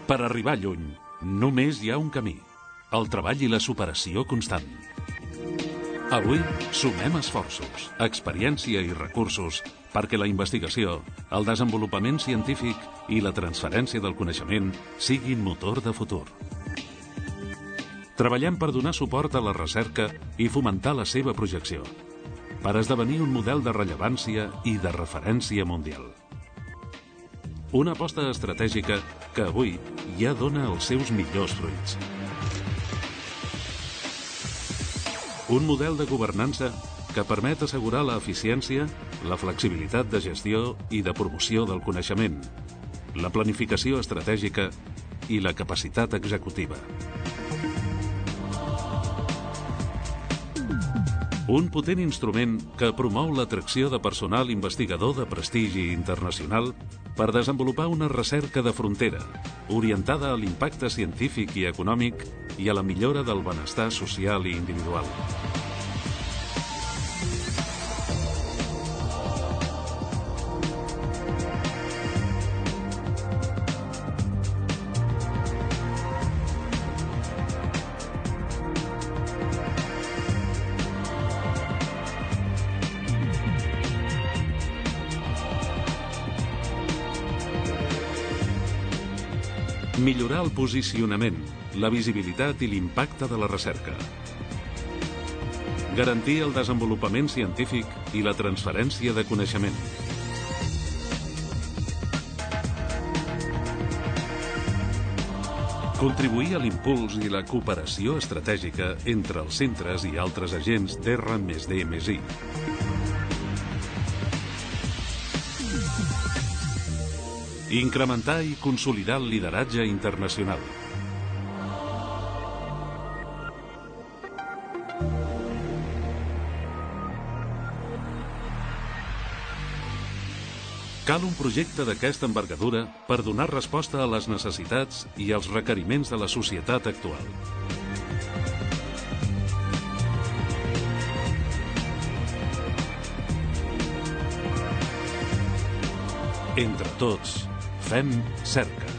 Per arribar lluny, només hi ha un camí: el treball i la superació constant. Avui sumem esforços, experiència i recursos perquè la investigació, el desenvolupament científic i la transferència del coneixement siguin motor de futur. Treballem per donar suport a la recerca i fomentar la seva projecció, per esdevenir un model de rellevància i de referència mundial. Una aposta estratègica que avui ja dona els seus millors fruits. Un model de governança que permet assegurar l'eficiència, la flexibilitat de gestió i de promoció del coneixement, la planificació estratègica i la capacitat executiva. Un potent instrument que promou l'atracció de personal investigador de prestigi internacional per desenvolupar una recerca de frontera, orientada a l'impacte científic i econòmic i a la millora del benestar social i individual. Millorar el posicionament, la visibilitat i l'impacte de la recerca. Garantir el desenvolupament científic i la transferència de coneixement. Contribuir a l'impuls i la cooperació estratègica entre els centres i altres agents d'R+D+I. Incrementar i consolidar el lideratge internacional. Cal un projecte d'aquesta envergadura per donar resposta a les necessitats i als requeriments de la societat actual. Entre tots, fem cerca.